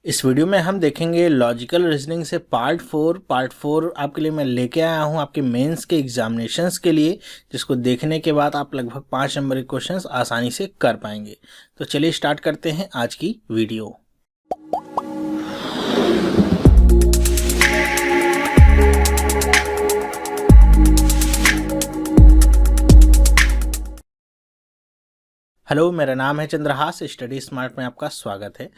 इस वीडियो में हम देखेंगे लॉजिकल रीजनिंग से पार्ट 4 आपके लिए मैं लेके आया हूं आपके मेंस के एग्जामिनेशंस के लिए, जिसको देखने के बाद आप लगभग 5 नंबर के क्वेश्चंस आसानी से कर पाएंगे। तो चलिए स्टार्ट करते हैं आज की वीडियो। हेलो, मेरा नाम है चंद्रहास। स्टडी स्मार्ट में आपका स्वागत है।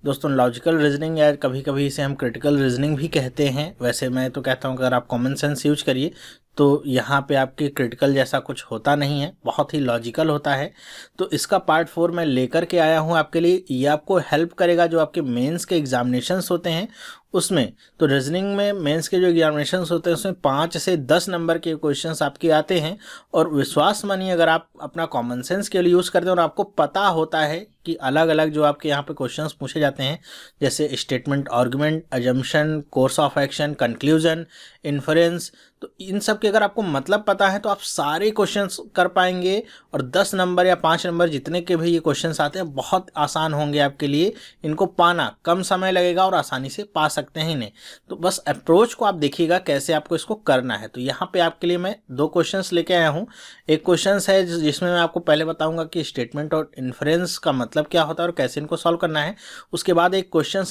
दोस्तों, लॉजिकल रीजनिंग या कभी कभी इसे हम क्रिटिकल रीजनिंग भी कहते हैं। वैसे मैं तो कहता हूं कि अगर आप कॉमन सेंस यूज करिए तो यहाँ पे आपके क्रिटिकल जैसा कुछ होता नहीं है, बहुत ही लॉजिकल होता है। तो इसका पार्ट 4 मैं लेकर के आया हूँ आपके लिए। ये आपको हेल्प करेगा जो आपके मेंस के एग्जामिनेशंस होते हैं उसमें। तो रीजनिंग में मेंस के जो एग्जामिनेशंस होते हैं उसमें 5 से 10 नंबर के क्वेश्चंस आपके आते हैं। और विश्वास मानिए, अगर आप अपना कॉमन सेंस के लिए यूज़ करते हैं और आपको पता होता है कि अलग अलग जो आपके यहाँ पे क्वेश्चंस पूछे जाते हैं, जैसे statement, argument, assumption, course of action, conclusion, inference, तो इन सब के अगर आपको मतलब पता है तो आप सारे क्वेश्चंस कर पाएंगे। और 10 नंबर या 5 नंबर जितने के भी ये क्वेश्चंस आते हैं बहुत आसान होंगे आपके लिए। इनको पाना कम समय लगेगा और आसानी से पा सकते हैं इन्हें। तो बस अप्रोच को आप देखिएगा कैसे आपको इसको करना है। तो यहाँ पे आपके लिए मैं 2 क्वेश्चंस लेके आया हूँ। एक क्वेश्चन है जिसमें मैं आपको पहले बताऊंगा कि स्टेटमेंट और इन्फरेंस का मतलब क्या होता है और कैसे इनको सॉल्व करना है। उसके बाद एक क्वेश्चन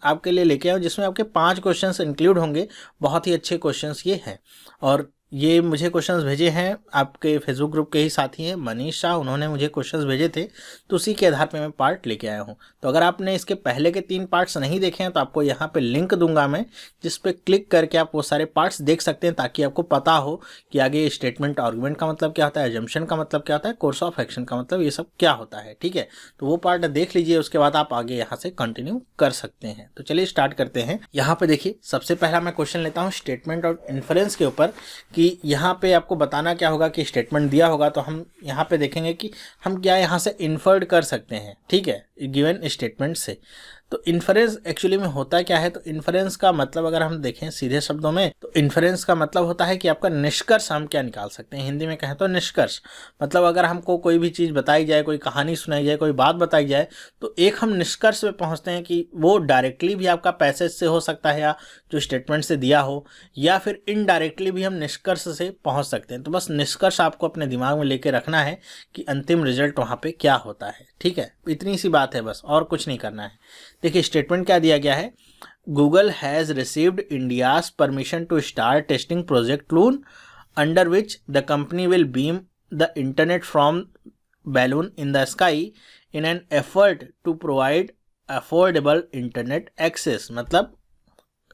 आपके लिए लेके आया हूँ जिसमें आपके 5 क्वेश्चंस इंक्लूड होंगे। बहुत ही अच्छे क्वेश्चंस ये हैं। और ये मुझे क्वेश्चंस भेजे हैं आपके फेसबुक ग्रुप के ही साथी हैं मनीष शाह, उन्होंने मुझे क्वेश्चंस भेजे थे, तो उसी के आधार पे मैं पार्ट लेके आया हूँ। तो अगर आपने इसके पहले के 3 पार्ट्स नहीं देखे हैं तो आपको यहाँ पे लिंक दूंगा मैं, जिस पे क्लिक करके आप वो सारे पार्ट्स देख सकते हैं, ताकि आपको पता हो कि आगे स्टेटमेंट आर्गुमेंट का मतलब क्या होता है, एजम्पशन का मतलब क्या होता है, कोर्स ऑफ एक्शन का मतलब ये सब क्या होता है। ठीक है, तो वो पार्ट देख लीजिए, उसके बाद आप आगे यहाँ से कंटिन्यू कर सकते हैं। तो चलिए स्टार्ट करते हैं। यहाँ पे देखिए, सबसे पहला मैं क्वेश्चन लेता हूँ स्टेटमेंट और इन्फरेंस के ऊपर, कि यहाँ पे आपको बताना क्या होगा कि स्टेटमेंट दिया होगा तो हम यहाँ पे देखेंगे कि हम क्या यहाँ से इन्फर्ड कर सकते हैं। ठीक है, गिवन स्टेटमेंट से। तो इन्फरेंस एक्चुअली में होता क्या है, तो इन्फरेंस का मतलब अगर हम देखें सीधे शब्दों में, तो इन्फरेंस का मतलब होता है कि आपका निष्कर्ष हम क्या निकाल सकते हैं। हिंदी में कहें तो निष्कर्ष मतलब अगर हमको कोई भी चीज़ बताई जाए, कोई कहानी सुनाई जाए, कोई बात बताई जाए, तो एक हम निष्कर्ष पे पहुंचते हैं कि वो डायरेक्टली भी आपका पैसेज से हो सकता है या जो स्टेटमेंट से दिया हो, या फिर इनडायरेक्टली भी हम निष्कर्ष से पहुंच सकते हैं। तो बस निष्कर्ष आपको अपने दिमाग में लेके रखना है कि अंतिम रिजल्ट वहाँ पे क्या होता है। ठीक है, इतनी सी बात है बस, और कुछ नहीं करना है। देखिए स्टेटमेंट क्या दिया गया है, Google has received India's permission to start testing project Loon, under which the company will beam the internet from balloon in the sky in an effort to provide affordable internet access. मतलब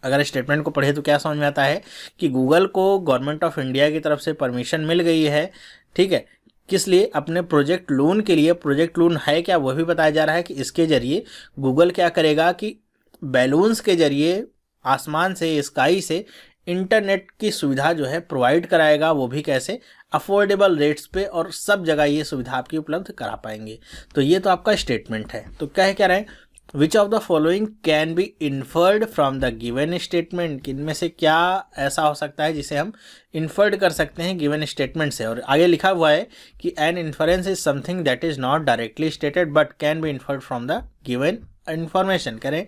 अगर statement को पढ़े तो क्या समझ में आता है कि गूगल को गवर्नमेंट ऑफ इंडिया की तरफ से परमिशन मिल गई है। ठीक है, किस लिए? अपने प्रोजेक्ट लोन के लिए। प्रोजेक्ट लोन है क्या, वह भी बताया जा रहा है कि इसके जरिए गूगल क्या करेगा कि बैलून्स के जरिए आसमान से, स्काई से इंटरनेट की सुविधा जो है प्रोवाइड कराएगा। वो भी कैसे? अफोर्डेबल रेट्स पे, और सब जगह ये सुविधा आपकी उपलब्ध करा पाएंगे। तो ये तो आपका स्टेटमेंट है। तो क्या रहे, विच of the following can be inferred from the given statement, इनमें से क्या ऐसा हो सकता है जिसे हम इन्फर्ड कर सकते हैं गिवन स्टेटमेंट से। और आगे लिखा हुआ है कि an inference is something that is not directly stated but can be inferred from the given information. करें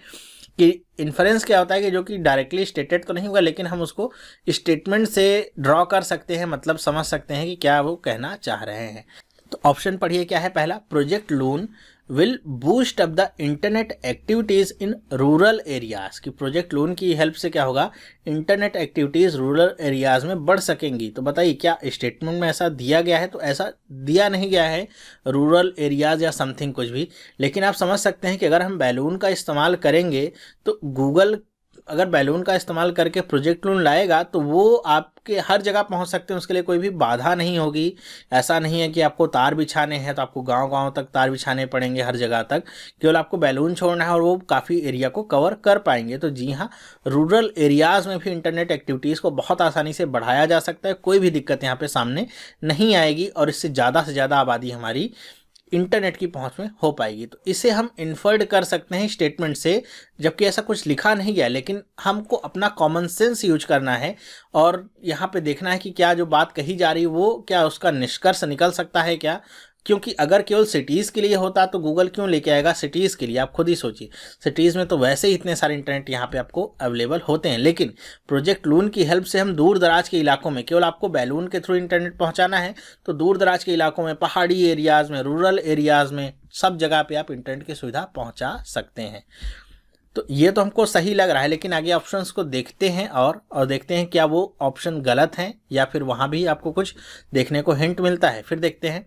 कि इन्फरेंस क्या होता है कि जो कि डायरेक्टली स्टेटेड तो नहीं होगा, लेकिन हम उसको स्टेटमेंट से ड्रॉ कर सकते हैं, मतलब समझ सकते हैं कि क्या वो कहना चाह रहे हैं। तो ऑप्शन पढ़िए क्या है पहला, project loan will boost up the internet activities in rural areas, कि प्रोजेक्ट लोन की हेल्प से क्या होगा, इंटरनेट एक्टिविटीज़ रूरल एरियाज़ में बढ़ सकेंगी। तो बताइए क्या स्टेटमेंट में ऐसा दिया गया है? तो ऐसा दिया नहीं गया है रूरल एरियाज़ या समथिंग कुछ भी, लेकिन आप समझ सकते हैं कि अगर हम बैलून का इस्तेमाल करेंगे तो गूगल अगर बैलून का इस्तेमाल करके प्रोजेक्ट लोन लाएगा तो वो आपके हर जगह पहुंच सकते हैं, उसके लिए कोई भी बाधा नहीं होगी। ऐसा नहीं है कि आपको तार बिछाने हैं तो आपको गांव-गांव तक तार बिछाने पड़ेंगे हर जगह तक, केवल आपको बैलून छोड़ना है और वो काफ़ी एरिया को कवर कर पाएंगे। तो जी हाँ, रूरल एरियाज़ में भी इंटरनेट एक्टिविटीज़ को बहुत आसानी से बढ़ाया जा सकता है, कोई भी दिक्कत यहाँ पे सामने नहीं आएगी और इससे ज़्यादा आबादी हमारी इंटरनेट की पहुंच में हो पाएगी। तो इसे हम इन्फर्ड कर सकते हैं स्टेटमेंट से, जबकि ऐसा कुछ लिखा नहीं गया, लेकिन हमको अपना कॉमन सेंस यूज करना है और यहाँ पे देखना है कि क्या जो बात कही जा रही है वो क्या उसका निष्कर्ष निकल सकता है क्या क्योंकि अगर केवल सिटीज़ के लिए होता तो गूगल क्यों लेके आएगा सिटीज़ के लिए, आप खुद ही सोचिए। सिटीज़ में तो वैसे ही इतने सारे इंटरनेट यहाँ पे आपको अवेलेबल होते हैं, लेकिन प्रोजेक्ट लून की हेल्प से हम दूर दराज के इलाकों में, केवल आपको बैलून के थ्रू इंटरनेट पहुँचाना है तो दूर दराज के इलाकों में, पहाड़ी एरियाज़ में, रूरल एरियाज़ में, सब जगह पे आप इंटरनेट की सुविधा पहुँचा सकते हैं। तो ये तो हमको सही लग रहा है, लेकिन आगे ऑप्शंस को देखते हैं और देखते हैं क्या वो ऑप्शन गलत हैं या फिर वहाँ भी आपको कुछ देखने को हिंट मिलता है। फिर देखते हैं,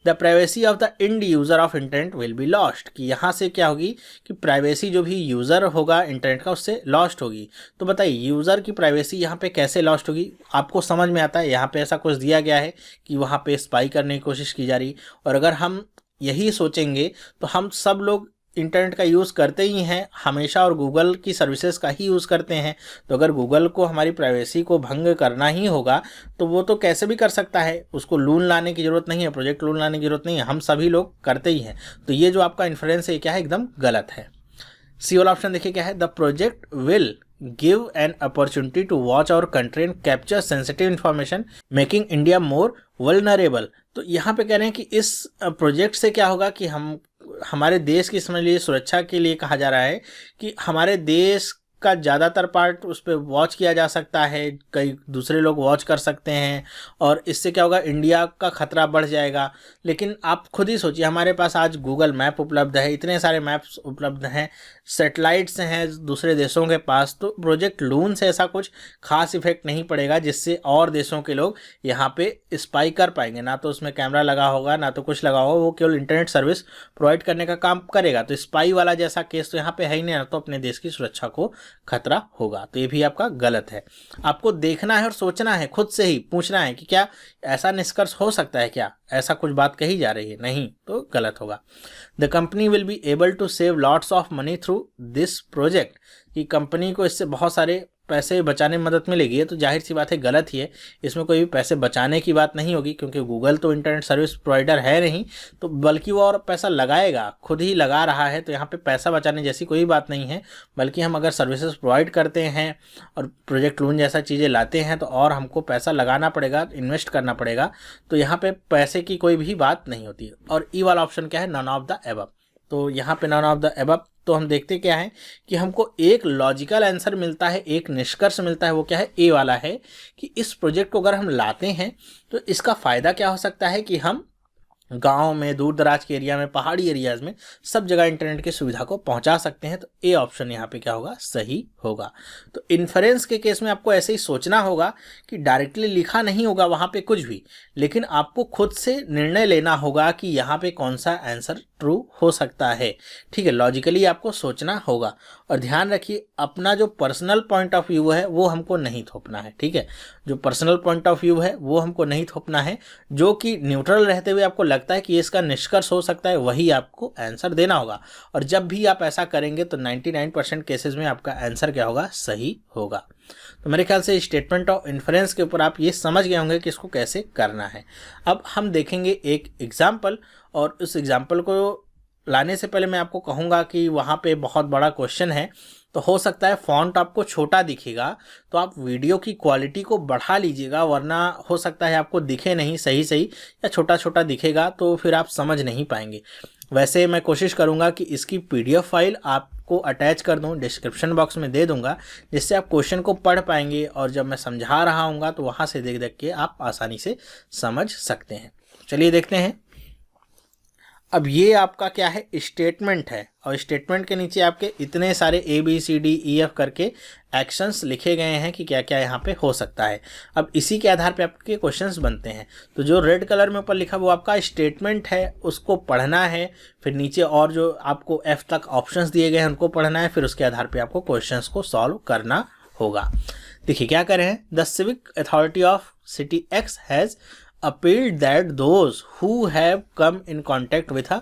the privacy of the end user of internet will be lost, कि यहाँ से क्या होगी कि प्राइवेसी जो भी यूज़र होगा इंटरनेट का उससे लॉस्ट होगी। तो बताइए यूज़र की प्राइवेसी यहाँ पे कैसे लॉस्ट होगी? आपको समझ में आता है, यहाँ पे ऐसा कुछ दिया गया है कि वहाँ पे स्पाई करने की कोशिश की जा रही, और अगर हम यही सोचेंगे तो हम सब लोग इंटरनेट का यूज़ करते ही हैं हमेशा और गूगल की सर्विसेज का ही यूज़ करते हैं। तो अगर गूगल को हमारी प्राइवेसी को भंग करना ही होगा तो वो तो कैसे भी कर सकता है, उसको लून लाने की ज़रूरत नहीं है, प्रोजेक्ट लून लाने की ज़रूरत नहीं है, हम सभी लोग करते ही हैं। तो ये जो आपका इन्फ्रेंस है क्या है, एकदम गलत है। सी वाला ऑप्शन देखिए क्या है, the project will give an opportunity to watch our country and capture sensitive information making India more vulnerable. तो यहाँ पे कह रहे हैं कि इस प्रोजेक्ट से क्या होगा कि हमारे देश की समझ लीजिए सुरक्षा के लिए कहा जा रहा है कि हमारे देश का ज़्यादातर पार्ट उस पर वॉच किया जा सकता है, कई दूसरे लोग वॉच कर सकते हैं, और इससे क्या होगा, इंडिया का खतरा बढ़ जाएगा। लेकिन आप खुद ही सोचिए, हमारे पास आज गूगल मैप उपलब्ध है, इतने सारे मैप्स उपलब्ध हैं, सैटेलाइट्स हैं दूसरे देशों के पास, तो प्रोजेक्ट लून से ऐसा कुछ खास इफेक्ट नहीं पड़ेगा जिससे और देशों के लोग यहाँ पे स्पाई कर पाएंगे। ना तो उसमें कैमरा लगा होगा, ना तो कुछ लगा होगा, वो केवल इंटरनेट सर्विस प्रोवाइड करने का काम करेगा। तो स्पाई वाला जैसा केस तो यहाँ पे है ही नहीं, ना तो अपने देश की सुरक्षा को खतरा होगा। तो ये भी आपका गलत है। आपको देखना है और सोचना है, खुद से ही पूछना है कि क्या ऐसा निष्कर्ष हो सकता है, क्या ऐसा कुछ बात कही जा रही है, नहीं तो गलत होगा। The company will be able to save lots of money through this project, कि कंपनी को इससे बहुत सारे पैसे बचाने में मदद मिलेगी। तो जाहिर सी बात है गलत ही है, इसमें कोई भी पैसे बचाने की बात नहीं होगी, क्योंकि गूगल तो इंटरनेट सर्विस प्रोवाइडर है नहीं, तो बल्कि वो और पैसा लगाएगा, खुद ही लगा रहा है। तो यहाँ पे पैसा बचाने जैसी कोई बात नहीं है, बल्कि हम अगर सर्विसेज प्रोवाइड करते हैं और प्रोजेक्ट लोन जैसा चीज़ें लाते हैं तो और हमको पैसा लगाना पड़ेगा, इन्वेस्ट करना पड़ेगा। तो यहाँ पे पैसे की कोई भी बात नहीं होती। और ई वाला ऑप्शन क्या है, नन ऑफ द एबव। तो यहाँ पे नन ऑफ द एबव, तो हम देखते क्या है कि हमको एक लॉजिकल आंसर मिलता है, एक निष्कर्ष मिलता है, वो क्या है, ए वाला है, कि इस प्रोजेक्ट को अगर हम लाते हैं तो इसका फ़ायदा क्या हो सकता है कि हम गांव में, दूर दराज के एरिया में, पहाड़ी एरियाज़ में सब जगह इंटरनेट की सुविधा को पहुंचा सकते हैं। तो ए ऑप्शन यहाँ पे क्या होगा, सही होगा। तो इन्फरेंस के केस में आपको ऐसे ही सोचना होगा कि डायरेक्टली लिखा नहीं होगा वहाँ पे कुछ भी, लेकिन आपको खुद से निर्णय लेना होगा कि यहाँ पे कौन सा आंसर ट्रू हो सकता है। ठीक है, लॉजिकली आपको सोचना होगा। और ध्यान रखिए, अपना जो पर्सनल पॉइंट ऑफ व्यू है वो हमको नहीं थोपना है। ठीक है, जो पर्सनल पॉइंट ऑफ व्यू है वो हमको नहीं थोपना है, जो कि न्यूट्रल रहते हुए आपको लगता है कि ये इसका निष्कर्ष हो सकता है, वही आपको आंसर देना होगा। और जब भी आप ऐसा करेंगे तो 99% केसेस में आपका आंसर क्या होगा, सही होगा। तो मेरे ख्याल से स्टेटमेंट ऑफ इन्फरेंस के ऊपर आप ये समझ गए होंगे कि इसको कैसे करना है। अब हम देखेंगे एक एग्जाम्पल, और उस एग्जाम्पल को लाने से पहले मैं आपको कहूँगा कि वहाँ पे बहुत बड़ा क्वेश्चन है, तो हो सकता है फॉन्ट आपको छोटा दिखेगा, तो आप वीडियो की क्वालिटी को बढ़ा लीजिएगा, वरना हो सकता है आपको दिखे नहीं सही या छोटा छोटा दिखेगा, तो फिर आप समझ नहीं पाएंगे। वैसे मैं कोशिश करूँगा कि इसकी PDF फाइल आपको अटैच कर दूँ, डिस्क्रिप्शन बॉक्स में दे दूँगा, जिससे आप क्वेश्चन को पढ़ पाएंगे, और जब मैं समझा रहा हूँगा तो वहाँ से देख देख के आप आसानी से समझ सकते हैं। चलिए देखते हैं। अब ये आपका क्या है, स्टेटमेंट है, और स्टेटमेंट के नीचे आपके इतने सारे ABCDEF करके एक्शंस लिखे गए हैं कि क्या क्या यहाँ पे हो सकता है। अब इसी के आधार पे आपके क्वेश्चंस बनते हैं। तो जो रेड कलर में ऊपर लिखा वो आपका स्टेटमेंट है, उसको पढ़ना है। फिर नीचे और जो आपको F तक ऑप्शंस दिए गए हैं उनको पढ़ना है, फिर उसके आधार पर आपको क्वेश्चंस को सॉल्व करना होगा। देखिए क्या करें हैं, the civic authority of city X has appealed that those who have come in contact with a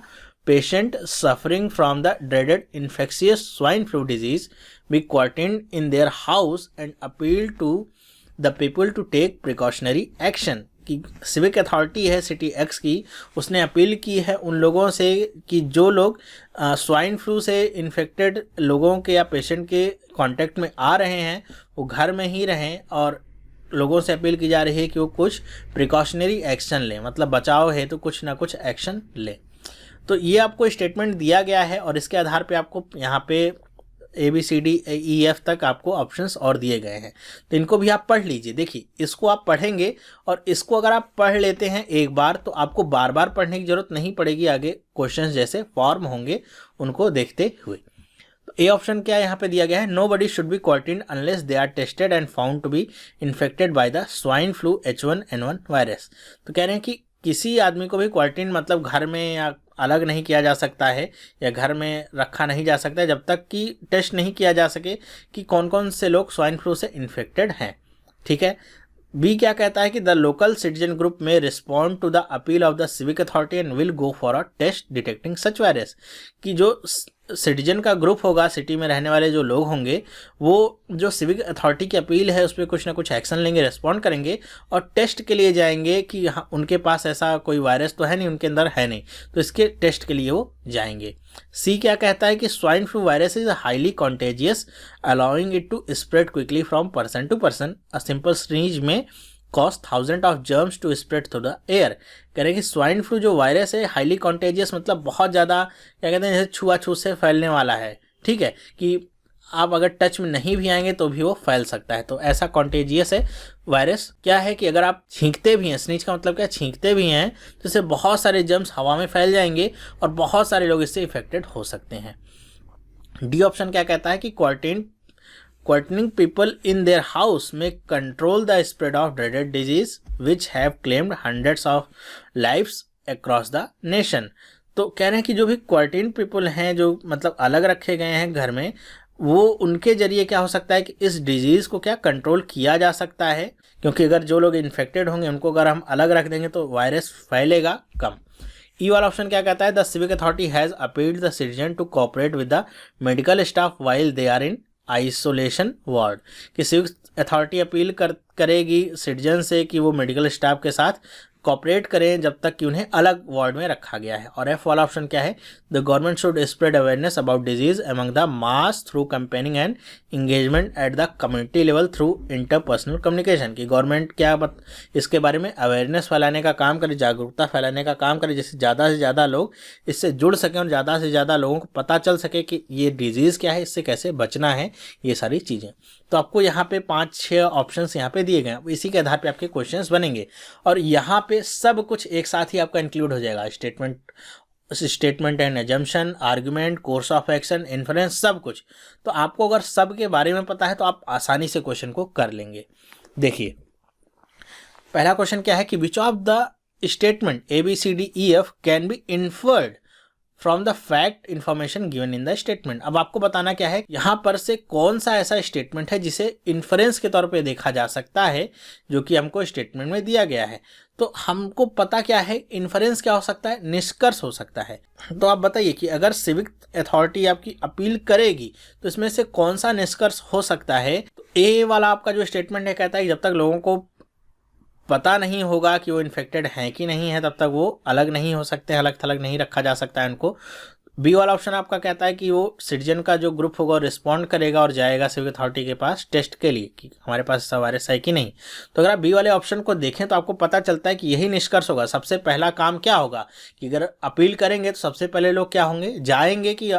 patient suffering from the dreaded infectious swine flu disease be quarantined in their house, and appealed to the people to take precautionary action। कि civic authority है city X की, उसने appeal की है उन लोगों से कि जो लोग स्वाइन फ्लू से इन्फेक्टेड लोगों के या पेशेंट के कांटेक्ट में आ रहे हैं वो घर में ही रहें, और लोगों से अपील की जा रही है कि वो कुछ प्रिकॉशनरी एक्शन लें, मतलब बचाव है तो कुछ ना कुछ एक्शन लें। तो ये आपको स्टेटमेंट दिया गया है और इसके आधार पे आपको यहाँ पे ABCDEF तक आपको ऑप्शंस और दिए गए हैं, तो इनको भी आप पढ़ लीजिए। देखिए इसको आप पढ़ेंगे और इसको अगर आप पढ़ लेते हैं एक बार तो आपको बार बार पढ़ने की जरूरत नहीं पड़ेगी, आगे क्वेश्चंस जैसे फॉर्म होंगे उनको देखते हुए। तो ए ऑप्शन क्या यहाँ पे दिया गया है, nobody should be quarantine unless they are tested and found to be infected by the swine flu H1N1 virus. तो कह रहे हैं कि किसी आदमी को भी क्वारंटाइन मतलब घर में या अलग नहीं किया जा सकता है या घर में रखा नहीं जा सकता है जब तक कि टेस्ट नहीं किया जा सके कि कौन कौन से लोग स्वाइन फ्लू से इन्फेक्टेड हैं। ठीक है। बी क्या कहता है कि the local citizen group may respond to the appeal of the civic authority and will go for a test detecting such virus. कि जो सिटीजन का ग्रुप होगा, सिटी में रहने वाले जो लोग होंगे, वो जो सिविक अथॉरिटी की अपील है उस पर कुछ ना कुछ एक्शन लेंगे, रिस्पॉन्ड करेंगे और टेस्ट के लिए जाएंगे कि हाँ उनके पास ऐसा कोई वायरस तो है नहीं, उनके अंदर है नहीं, तो इसके टेस्ट के लिए वो जाएंगे। सी क्या कहता है कि swine flu virus is highly contagious allowing it to spread quickly from person to person. A simple sneeze may cause thousand of germs to spread through the air. कह रहे हैं कि स्वाइन फ्लू जो वायरस है highly contagious मतलब बहुत ज़्यादा क्या कहते हैं जैसे छुआछूत से फैलने वाला है। ठीक है, कि आप अगर टच में नहीं भी आएंगे तो भी वो फैल सकता है, तो ऐसा कॉन्टेजियस है वायरस। क्या है कि अगर आप छींकते भी हैं, स्नीज का मतलब क्या, छींकते भी हैं तो इससे बहुत सारे जर्म्स हवा में फैल जाएंगे और बहुत सारे लोग इससे इफेक्टेड हो सकते हैं। डी ऑप्शन क्या कहता है कि quarantining people in their house may control the spread of dreaded disease which have claimed hundreds of lives across the nation। तो कह रहे हैं कि जो भी क्वारंटीन पीपल हैं, जो मतलब अलग रखे गए हैं घर में, वो उनके जरिए क्या हो सकता है कि इस डिजीज़ को क्या कंट्रोल किया जा सकता है, क्योंकि अगर जो लोग इन्फेक्टेड होंगे उनको अगर हम अलग रख देंगे तो वायरस फैलेगा कम। ई वाला ऑप्शन क्या कहता है, the civic authority has appealed the citizen to cooperate with the medical staff while they are in isolation ward. कि सिविक अथॉरिटी अपील करेगी सिटीजन से कि वो मेडिकल स्टाफ के साथ कॉपरेट करें जब तक कि उन्हें अलग वार्ड में रखा गया है। और एफ वाला ऑप्शन क्या है, the government should spread awareness about disease among the mass through campaigning and engagement at the community level through interpersonal communication. की गवर्नमेंट क्या इसके बारे में अवेयरनेस फैलाने का काम करे, जागरूकता फैलाने का काम करे, जिससे ज़्यादा से ज़्यादा लोग इससे जुड़ सकें और ज़्यादा से ज़्यादा लोगों को पता चल सके कि ये डिजीज़ क्या है, इससे कैसे बचना है, ये सारी चीज़ें। तो आपको यहाँ पे 5-6 ऑप्शंस यहाँ पे दिए गए हैं, इसी के आधार पे आपके क्वेश्चंस बनेंगे और यहाँ पे सब कुछ एक साथ ही आपका इंक्लूड हो जाएगा। Statement and assumption, argument, course of action, inference, सब कुछ। तो आपको अगर सब के बारे में पता है तो आप आसानी से क्वेश्चन को कर लेंगे। देखिए पहला क्वेश्चन क्या है कि विच of the statement ABCDEF can be inferred from the fact information given in the statement. अब आपको बताना क्या है, यहाँ पर से कौन सा ऐसा स्टेटमेंट है जिसे इन्फरेंस के तौर पे देखा जा सकता है, जो कि हमको स्टेटमेंट में दिया गया है। तो हमको पता क्या है, इन्फरेंस क्या हो सकता है, निष्कर्ष हो सकता है। तो आप बताइए कि अगर सिविक अथॉरिटी आपकी अपील करेगी तो इसमें से कौन सा निष्कर्ष हो सकता है। तो ए वाला आपका जो स्टेटमेंट है कहता है कि जब तक लोगों को पता नहीं होगा कि वो इन्फेक्टेड हैं कि नहीं है तब तक वो अलग नहीं हो सकते, अलग थलग नहीं रखा जा सकता है उनको। बी वाला ऑप्शन आपका कहता है कि वो सिटीजन का जो ग्रुप होगा रिस्पॉन्ड करेगा और जाएगा सिविक अथॉरिटी के पास टेस्ट के लिए कि हमारे पास ऐसा वायरस है कि नहीं। तो अगर आप बी वाले ऑप्शन को देखें तो आपको पता चलता है कि यही निष्कर्ष होगा। सबसे पहला काम क्या होगा कि अगर अपील करेंगे तो सबसे पहले लोग क्या होंगे, जाएंगे कि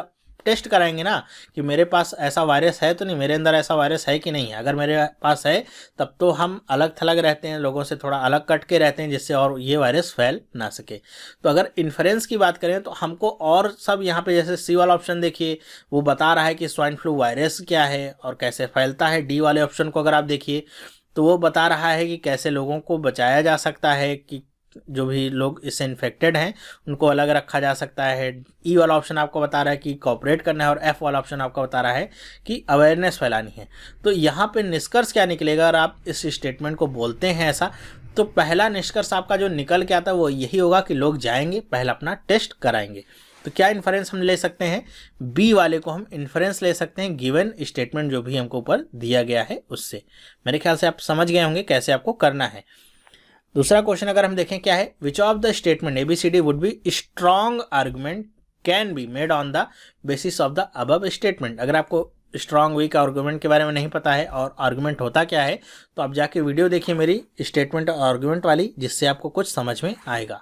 टेस्ट कराएंगे ना कि मेरे पास ऐसा वायरस है तो नहीं, मेरे अंदर ऐसा वायरस है कि नहीं है। अगर मेरे पास है तब तो हम अलग थलग रहते हैं, लोगों से थोड़ा अलग कट के रहते हैं जिससे और ये वायरस फैल ना सके। तो अगर इन्फ्लुएंस की बात करें तो हमको और सब यहाँ पे जैसे सी वाला ऑप्शन देखिए वो बता रहा है कि स्वाइन फ्लू वायरस क्या है और कैसे फैलता है। डी वाले ऑप्शन को अगर आप देखिए तो वो बता रहा है कि कैसे लोगों को बचाया जा सकता है, कि जो भी लोग इससे इन्फेक्टेड हैं उनको अलग रखा जा सकता है। ई वाला ऑप्शन आपको बता रहा है कि कोऑपरेट करना है और एफ वाला ऑप्शन आपको बता रहा है कि अवेयरनेस फैलानी है। तो यहाँ पे निष्कर्ष क्या निकलेगा अगर आप इस स्टेटमेंट को बोलते हैं ऐसा, तो पहला निष्कर्ष आपका जो निकल के आता है वो यही होगा कि लोग जाएंगे, पहले अपना टेस्ट कराएंगे। तो क्या इन्फरेंस हम ले सकते हैं, बी वाले को हम इन्फरेंस ले सकते हैं गिवन स्टेटमेंट जो भी हमको ऊपर दिया गया है उससे। मेरे ख्याल से आप समझ गए होंगे कैसे आपको करना है। दूसरा क्वेश्चन अगर हम देखें क्या है, which of the statement ABCD would be strong argument can be made on the basis of the above statement. अगर आपको स्ट्रॉन्ग वीक आर्गूमेंट के बारे में नहीं पता है और आर्गूमेंट होता क्या है, तो आप जाके वीडियो देखिए मेरी स्टेटमेंट और आर्गूमेंट वाली, जिससे आपको कुछ समझ में आएगा।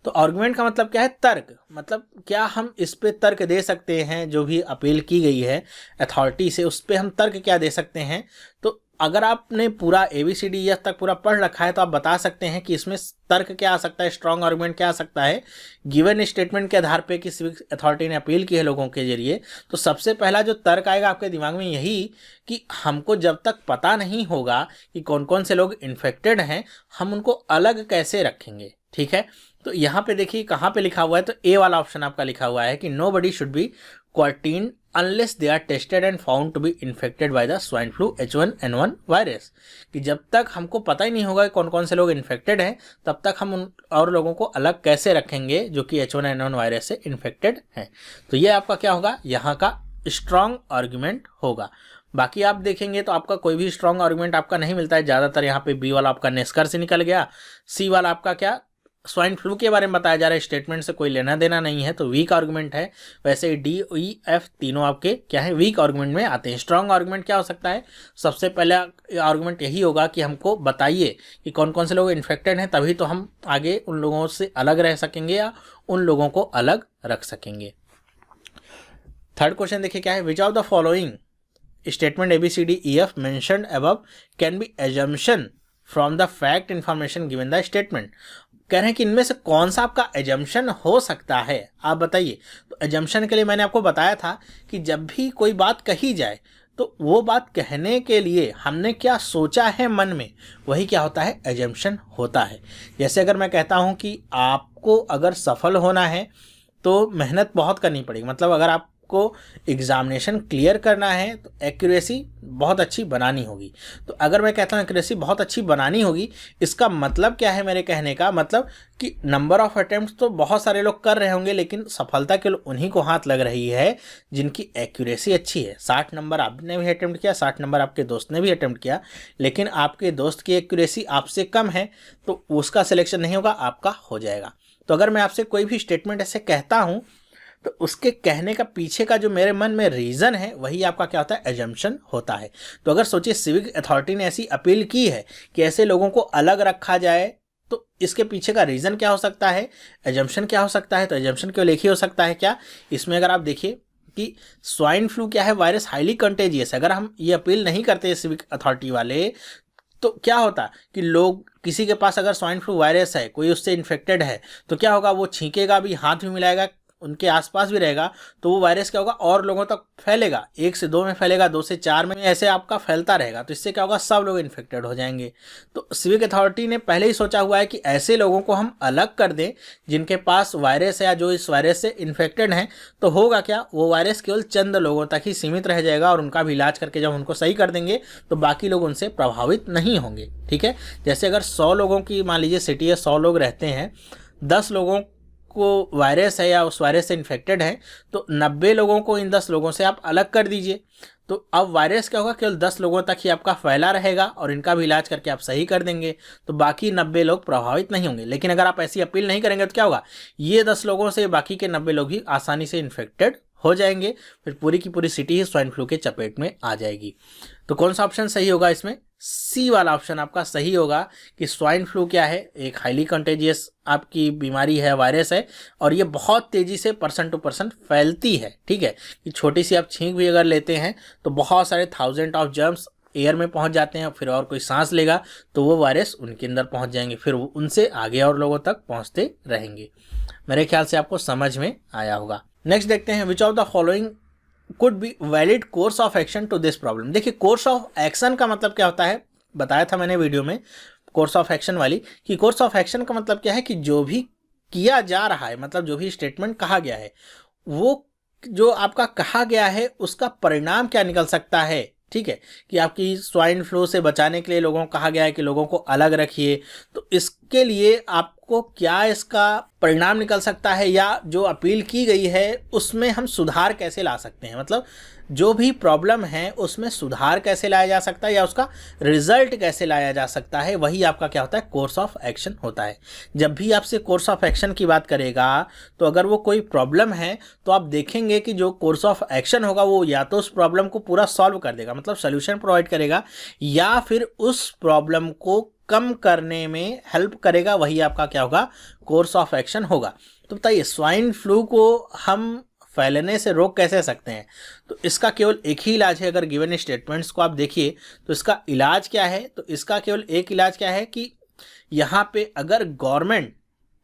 तो आर्गूमेंट का मतलब क्या है? तर्क। मतलब क्या हम इस पे तर्क दे सकते हैं, जो भी अपील की गई है अथॉरिटी से उस पे हम तर्क क्या दे सकते हैं। तो अगर आपने पूरा ABCD तक पूरा पढ़ रखा है तो आप बता सकते हैं कि इसमें तर्क क्या आ सकता है, स्ट्रॉन्ग आर्गूमेंट क्या आ सकता है गिवन स्टेटमेंट के आधार पे कि सिविक अथॉरिटी ने अपील की है लोगों के जरिए। तो सबसे पहला जो तर्क आएगा आपके दिमाग में यही कि हमको जब तक पता नहीं होगा कि कौन कौन से लोग इन्फेक्टेड हैं, हम उनको अलग कैसे रखेंगे। ठीक है, तो यहाँ पे देखिए कहाँ पे लिखा हुआ है, तो ए वाला ऑप्शन आपका लिखा हुआ है कि nobody should be quarantine unless they are tested and found to be infected by the swine flu H1N1 virus. कि जब तक हमको पता ही नहीं होगा कि कौन कौन से लोग इन्फेक्टेड हैं, तब तक हम उन और लोगों को अलग कैसे रखेंगे जो कि H1N1 वायरस से इन्फेक्टेड हैं। तो ये आपका क्या होगा, यहाँ का स्ट्रॉन्ग आर्गूमेंट होगा। बाकी आप देखेंगे तो आपका कोई भी स्ट्रॉन्ग आर्गूमेंट आपका नहीं मिलता है, ज़्यादातर यहाँ पे बी वाला आपका निष्कर्ष निकल गया, सी वाला आपका क्या स्वाइन फ्लू के बारे में बताया जा रहा है, स्टेटमेंट से कोई लेना देना नहीं है, तो वीक आर्गुमेंट है। वैसे D-E-F तीनों आपके क्या है, वीक आर्गुमेंट में आते हैं। स्ट्रॉन्ग आर्गुमेंट क्या हो सकता है, सबसे पहला आर्गुमेंट यही होगा कि हमको बताइए कि कौन कौन से लोग इन्फेक्टेड हैं, तभी तो हम आगे उन लोगों से अलग रह सकेंगे या उन लोगों को अलग रख सकेंगे। थर्ड क्वेश्चन देखिए क्या है, which of the following statement ABCD-E-F mentioned above can be assumption from the fact information given the statement. कह रहे हैं कि इनमें से कौन सा आपका एजम्पशन हो सकता है, आप बताइए। तो एजम्पशन के लिए मैंने आपको बताया था कि जब भी कोई बात कही जाए तो वो बात कहने के लिए हमने क्या सोचा है मन में, वही क्या होता है, एजम्पशन होता है। जैसे अगर मैं कहता हूँ कि आपको अगर सफल होना है तो मेहनत बहुत करनी पड़ेगी, मतलब अगर आपको एग्जामिनेशन क्लियर करना है तो एक्यूरेसी बहुत अच्छी बनानी होगी। तो अगर मैं कहता हूँ एक्यूरेसी बहुत अच्छी बनानी होगी, इसका मतलब क्या है, मेरे कहने का मतलब कि नंबर ऑफ अटेम्प्ट तो बहुत सारे लोग कर रहे होंगे, लेकिन सफलता के उन्हीं को हाथ लग रही है जिनकी एक्यूरेसी अच्छी है। 60 नंबर आपने भी अटेम्प्ट किया, 60 नंबर आपके दोस्त ने भी अटेम्प्ट किया, लेकिन आपके दोस्त की एक्यूरेसी आपसे कम है तो उसका सिलेक्शन नहीं होगा, आपका हो जाएगा। तो अगर मैं आपसे कोई भी स्टेटमेंट ऐसे कहता हूँ तो उसके कहने का पीछे का जो मेरे मन में रीज़न है, वही आपका क्या होता है, एजम्पशन होता है। तो अगर सोचिए सिविक अथॉरिटी ने ऐसी अपील की है कि ऐसे लोगों को अलग रखा जाए, तो इसके पीछे का रीज़न क्या हो सकता है, एजम्पशन क्या हो सकता है। तो एजम्पशन केवल एक ही हो सकता है क्या, इसमें अगर आप देखिए कि स्वाइन फ्लू क्या है, वायरस हाईली कंटेजियस है। अगर हम ये अपील नहीं करते सिविक अथॉरिटी वाले, तो क्या होता कि लोग, किसी के पास अगर स्वाइन फ्लू वायरस है, कोई उससे इन्फेक्टेड है, तो क्या होगा, वो छींकेगा भी, हाथ भी मिलाएगा, उनके आसपास भी रहेगा, तो वो वायरस क्या होगा, और लोगों तक फैलेगा, 1 से 2 में फैलेगा, 2 से 4 में, ऐसे आपका फैलता रहेगा। तो इससे क्या होगा, सब लोग इन्फेक्टेड हो जाएंगे। तो सिविक अथॉरिटी ने पहले ही सोचा हुआ है कि ऐसे लोगों को हम अलग कर दें जिनके पास वायरस है या जो इस वायरस से इन्फेक्टेड हैं। तो होगा क्या, वो वायरस केवल चंद लोगों तक ही सीमित रह जाएगा और उनका भी इलाज करके जब उनको सही कर देंगे तो बाकी लोग उनसे प्रभावित नहीं होंगे। ठीक है, जैसे अगर 100 लोगों की मान लीजिए सिटी है, 100 लोग रहते हैं, 10 लोगों को वायरस है या उस वायरस से इन्फेक्टेड है, तो 90 लोगों को इन 10 लोगों से आप अलग कर दीजिए। तो अब वायरस क्या होगा, केवल 10 लोगों तक ही आपका फैला रहेगा और इनका भी इलाज करके आप सही कर देंगे, तो बाकी 90 लोग प्रभावित नहीं होंगे। लेकिन अगर आप ऐसी अपील नहीं करेंगे तो क्या होगा, ये 10 लोगों से बाकी के 90 लोग ही आसानी से इन्फेक्टेड हो जाएंगे, फिर पूरी की पूरी सिटी ही स्वाइन फ्लू के चपेट में आ जाएगी। तो कौन सा ऑप्शन सही होगा इसमें, सी वाला ऑप्शन आपका सही होगा कि स्वाइन फ्लू क्या है, एक हाईली कंटेजियस आपकी बीमारी है, वायरस है, और ये बहुत तेज़ी से पर्सन टू पर्सन फैलती है। ठीक है, कि छोटी सी आप छींक भी अगर लेते हैं तो बहुत सारे 1000 ऑफ जर्म्स एयर में पहुंच जाते हैं, फिर और कोई सांस लेगा तो वो वायरस उनके अंदर पहुंच जाएंगे, फिर उनसे आगे और लोगों तक पहुंचते रहेंगे। मेरे ख्याल से आपको समझ में आया होगा। नेक्स्ट देखते हैं, which of the following could be valid course of action to this problem. देखिए कोर्स ऑफ एक्शन का मतलब क्या होता है, बताया था मैंने वीडियो में कोर्स ऑफ एक्शन वाली, कि कोर्स ऑफ एक्शन का मतलब क्या है कि जो भी किया जा रहा है, मतलब जो भी स्टेटमेंट कहा गया है, वो जो आपका कहा गया है उसका परिणाम क्या निकल सकता है। ठीक है, कि आपकी स्वाइन फ्लू से बचाने के लिए लोगों को कहा गया है कि लोगों को अलग रखिए, तो इसके लिए आपको को क्या इसका परिणाम निकल सकता है, या जो अपील की गई है उसमें हम सुधार कैसे ला सकते हैं, मतलब जो भी प्रॉब्लम है उसमें सुधार कैसे लाया जा सकता है या उसका रिजल्ट कैसे लाया जा सकता है, वही आपका क्या होता है, कोर्स ऑफ एक्शन होता है। जब भी आपसे कोर्स ऑफ एक्शन की बात करेगा तो अगर वो कोई प्रॉब्लम है तो आप देखेंगे कि जो कोर्स ऑफ एक्शन होगा वो या तो उस प्रॉब्लम को पूरा सॉल्व कर देगा, मतलब सोल्यूशन प्रोवाइड करेगा, या फिर उस प्रॉब्लम को कम करने में हेल्प करेगा, वही आपका क्या होगा, कोर्स ऑफ एक्शन होगा। तो बताइए स्वाइन फ्लू को हम फैलने से रोक कैसे सकते हैं? तो इसका केवल एक ही इलाज है। अगर गिवन स्टेटमेंट्स को आप देखिए तो इसका इलाज क्या है, तो इसका केवल एक इलाज क्या है कि यहाँ पे अगर गवर्नमेंट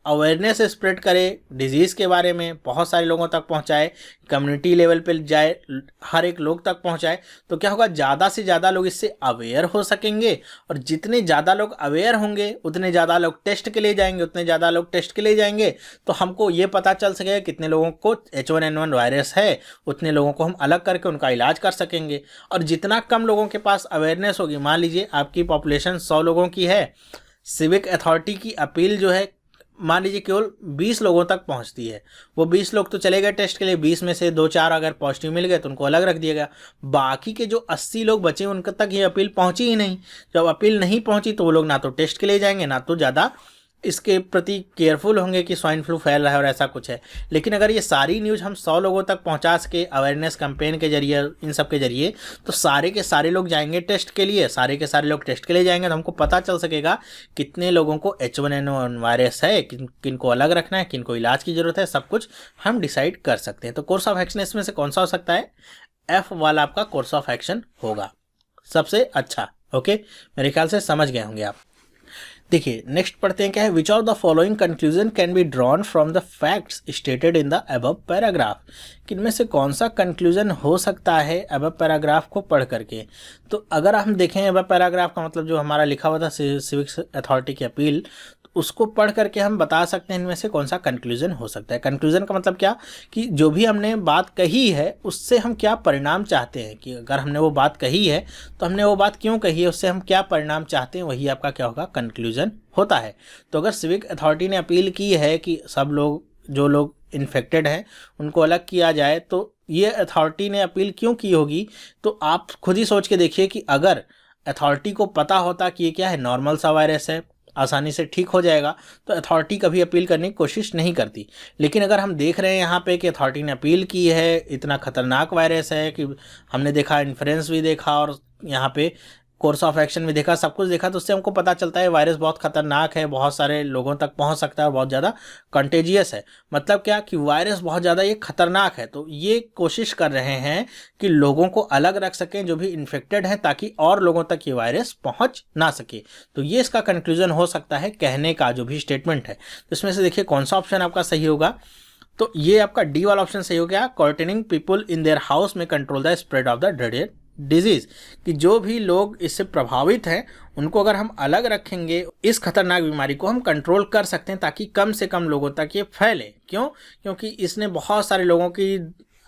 अवेयरनेस स्प्रेड करे डिजीज़ के बारे में, बहुत सारे लोगों तक पहुँचाए, कम्युनिटी लेवल पे जाए, हर एक लोग तक पहुँचाए, तो क्या होगा, ज़्यादा से ज़्यादा लोग इससे अवेयर हो सकेंगे, और जितने ज़्यादा लोग अवेयर होंगे उतने ज़्यादा लोग टेस्ट के लिए जाएंगे, उतने ज़्यादा लोग टेस्ट के लिए जाएंगे, तो हमको ये पता चल सकेगा कितने लोगों को H1N1 वायरस है, उतने लोगों को हम अलग करके उनका इलाज कर सकेंगे। और जितना कम लोगों के पास अवेयरनेस होगी, मान लीजिए आपकी पॉपुलेशन 100 लोगों की है, सिविक अथॉरिटी की अपील जो है मान लीजिए केवल 20 लोगों तक पहुंचती है, वो 20 लोग तो चले गए टेस्ट के लिए, 20 में से 2-4 अगर पॉजिटिव मिल गए तो उनको अलग रख दिया गया, बाकी के जो 80 लोग बचे उनके तक ये अपील पहुंची ही नहीं। जब अपील नहीं पहुंची तो वो लोग ना तो टेस्ट के लिए जाएंगे, ना तो ज़्यादा इसके प्रति केयरफुल होंगे कि स्वाइन फ्लू फैल रहा है और ऐसा कुछ है। लेकिन अगर ये सारी न्यूज़ हम 100 लोगों तक पहुंचा सके अवेयरनेस कैंपेन के जरिए, इन सब के जरिए, तो सारे के सारे लोग जाएंगे टेस्ट के लिए, सारे के सारे लोग टेस्ट के लिए जाएंगे, तो हमको पता चल सकेगा कितने लोगों को H1N1 वायरस है, किन को अलग रखना है, किन को इलाज की ज़रूरत है, सब कुछ हम डिसाइड कर सकते हैं। तो कोर्स ऑफ एक्शन इसमें से कौन सा हो सकता है? F वाला आपका कोर्स ऑफ एक्शन होगा सबसे अच्छा। ओके, मेरे ख्याल से समझ गए होंगे आप। देखिए नेक्स्ट पढ़ते हैं क्या है, which of the following conclusion can be drawn from the facts stated in the above paragraph. किनमें से कौन सा कंक्लूजन हो सकता है अबव पैराग्राफ को पढ़ करके? तो अगर हम देखें अबव पैराग्राफ का मतलब जो हमारा लिखा हुआ था सिविक्स अथॉरिटी की अपील, उसको पढ़ करके हम बता सकते हैं इनमें से कौन सा कंक्लूजन हो सकता है। कंक्लूजन का मतलब क्या, कि जो भी हमने बात कही है उससे हम क्या परिणाम चाहते हैं, कि अगर हमने वो बात कही है तो हमने वो बात क्यों कही है, उससे हम क्या परिणाम चाहते हैं, वही आपका क्या होगा, कंक्लूजन होता है। तो अगर सिविक अथॉरिटी ने अपील की है कि सब लोग, जो लोग इन्फेक्टेड हैं उनको अलग किया जाए, तो ये अथॉरिटी ने अपील क्यों की होगी, तो आप खुद ही सोच के देखिए कि अगर अथॉरिटी को पता होता कि ये क्या है, नॉर्मल सा वायरस है, आसानी से ठीक हो जाएगा, तो अथॉरिटी कभी अपील करने की कोशिश नहीं करती। लेकिन अगर हम देख रहे हैं यहाँ पे कि अथॉरिटी ने अपील की है, इतना खतरनाक वायरस है कि हमने देखा, इन्फ्लुएंस भी देखा और यहाँ पे कोर्स ऑफ एक्शन भी देखा, सब कुछ देखा, तो उससे हमको पता चलता है वायरस बहुत खतरनाक है, बहुत सारे लोगों तक पहुंच सकता है और बहुत ज़्यादा कंटेजियस है। मतलब क्या, कि वायरस बहुत ज़्यादा ये खतरनाक है, तो ये कोशिश कर रहे हैं कि लोगों को अलग रख सकें जो भी इन्फेक्टेड हैं, ताकि और लोगों तक ये वायरस पहुंच ना सके। तो ये इसका कंक्लूजन हो सकता है कहने का जो भी स्टेटमेंट है। तो इसमें से देखिए कौन सा ऑप्शन आपका सही होगा, तो ये आपका डी वाला ऑप्शन सही हो गया। कॉर्टेनिंग पीपल इन देयर हाउस में control the spread of the dreaded disease, कि जो भी लोग इससे प्रभावित हैं उनको अगर हम अलग रखेंगे, इस खतरनाक बीमारी को हम कंट्रोल कर सकते हैं ताकि कम से कम लोगों तक ये फैले। क्यों? क्योंकि इसने बहुत सारे लोगों की,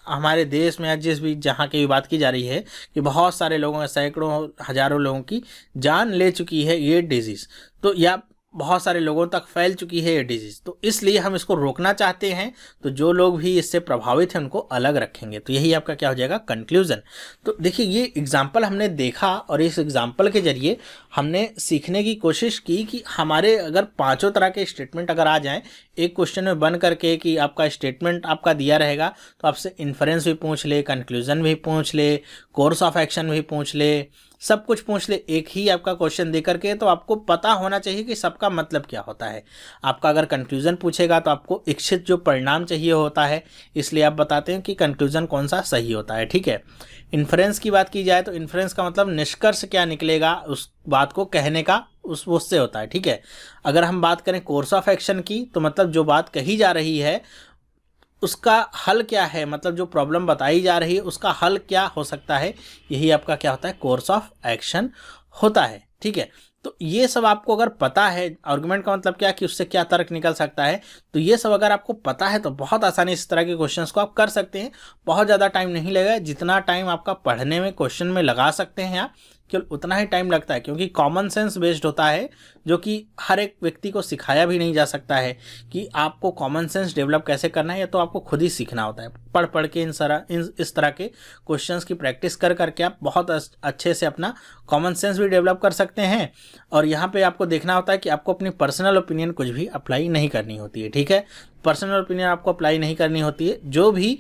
हमारे देश में जिस भी जहाँ की भी बात की जा रही है कि बहुत सारे लोगों, सैकड़ों हजारों लोगों की जान ले चुकी है ये डिजीज़, तो या बहुत सारे लोगों तक फैल चुकी है ये डिजीज़, तो इसलिए हम इसको रोकना चाहते हैं। तो जो लोग भी इससे प्रभावित हैं उनको अलग रखेंगे, तो यही आपका क्या हो जाएगा, कंक्लूजन। तो देखिए ये एग्जाम्पल हमने देखा और इस एग्जाम्पल के जरिए हमने सीखने की कोशिश की कि हमारे अगर पांचों तरह के स्टेटमेंट अगर आ जाएं एक क्वेश्चन में बन करके, कि आपका स्टेटमेंट आपका दिया रहेगा तो आपसे इन्फरेंस भी पूछ ले, कंक्लूजन भी पूछ ले, कोर्स ऑफ एक्शन भी पूछ ले, सब कुछ पूछ ले एक ही आपका क्वेश्चन दे करके, तो आपको पता होना चाहिए कि सबका मतलब क्या होता है। आपका अगर कंक्लूजन पूछेगा तो आपको इच्छित जो परिणाम चाहिए होता है, इसलिए आप बताते हैं कि कंक्लूजन कौन सा सही होता है। ठीक है, इन्फ्रेंस की बात की जाए तो इन्फ्रेंस का मतलब निष्कर्ष क्या निकलेगा उस बात को कहने का, उससे होता है। ठीक है, अगर हम बात करें कोर्स ऑफ एक्शन की, तो मतलब जो बात कही जा रही है उसका हल क्या है, मतलब जो प्रॉब्लम बताई जा रही है उसका हल क्या हो सकता है, यही आपका क्या होता है, कोर्स ऑफ एक्शन होता है। ठीक है, तो ये सब आपको अगर पता है, आर्गुमेंट का मतलब क्या, कि उससे क्या तर्क निकल सकता है, तो ये सब अगर आपको पता है तो बहुत आसानी इस तरह के क्वेश्चंस को आप कर सकते हैं। बहुत ज़्यादा टाइम नहीं लगेगा, जितना टाइम आपका पढ़ने में क्वेश्चन में लगा सकते हैं आप, केवल उतना ही टाइम लगता है, क्योंकि कॉमन सेंस बेस्ड होता है, जो कि हर एक व्यक्ति को सिखाया भी नहीं जा सकता है कि आपको कॉमन सेंस डेवलप कैसे करना है, या तो आपको खुद ही सीखना होता है। पढ़ पढ़ के इस तरह के क्वेश्चंस की प्रैक्टिस कर करके आप बहुत अच्छे से अपना कॉमन सेंस भी डेवलप कर सकते हैं। और यहाँ पे आपको देखना होता है कि आपको अपनी पर्सनल ओपिनियन कुछ भी अप्लाई नहीं करनी होती है, ठीक है। पर्सनल ओपिनियन आपको अप्लाई नहीं करनी होती है, जो भी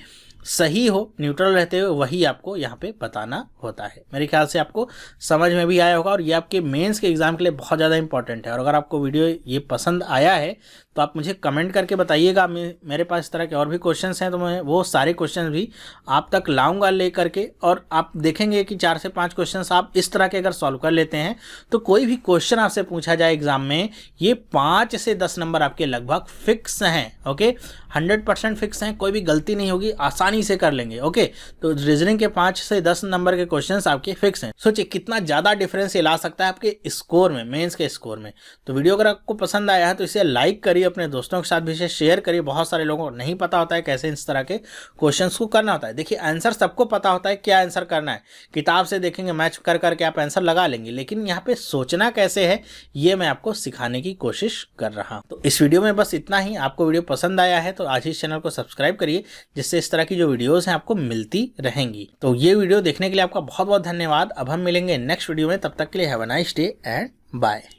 सही हो, न्यूट्रल रहते हुए, वही आपको यहाँ पे बताना होता है। मेरे ख्याल से आपको समझ में भी आया होगा, और ये आपके मेंस के एग्जाम के लिए बहुत ज़्यादा इंपॉर्टेंट है। और अगर आपको वीडियो ये पसंद आया है तो आप मुझे कमेंट करके बताइएगा। मेरे पास इस तरह के और भी क्वेश्चंस हैं, तो मैं वो सारे क्वेश्चंस भी आप तक लाऊंगा ले करके, और आप देखेंगे कि 4 से 5 क्वेश्चंस आप इस तरह के अगर सॉल्व कर लेते हैं तो कोई भी क्वेश्चन आपसे पूछा जाए एग्जाम में, ये 5 से 10 नंबर आपके लगभग फिक्स हैं। ओके, 100% फिक्स हैं, कोई भी गलती नहीं होगी, आसानी से कर लेंगे। ओके, तो रीजनिंग के 5 से 10 नंबर के क्वेश्चंस आपके फिक्स हैं। सोचिए कितना ज़्यादा डिफरेंस ये ला सकता है आपके स्कोर में, मेंस के स्कोर में। तो वीडियो अगर आपको पसंद आया है तो इसे लाइक करिए, अपने दोस्तों के साथ भी इसे शेयर करिए। बहुत सारे लोगों को नहीं पता होता है कैसे इस तरह के क्वेश्चंस को करना होता है। देखिए, आंसर सबको पता होता है क्या आंसर करना है, किताब से देखेंगे, मैच कर करके आप आंसर लगा लेंगे, लेकिन यहाँ पे सोचना कैसे है ये मैं आपको सिखाने की कोशिश कर रहा हूँ। तो इस वीडियो में बस इतना ही। आपको वीडियो पसंद आया है तो आज ही इस चैनल को सब्सक्राइब करिए, जिससे इस तरह की जो वीडियोस हैं आपको मिलती रहेंगी। तो ये वीडियो देखने के लिए आपका बहुत बहुत धन्यवाद। अब हम मिलेंगे नेक्स्ट वीडियो में, तब तक के लिए have a nice day and bye.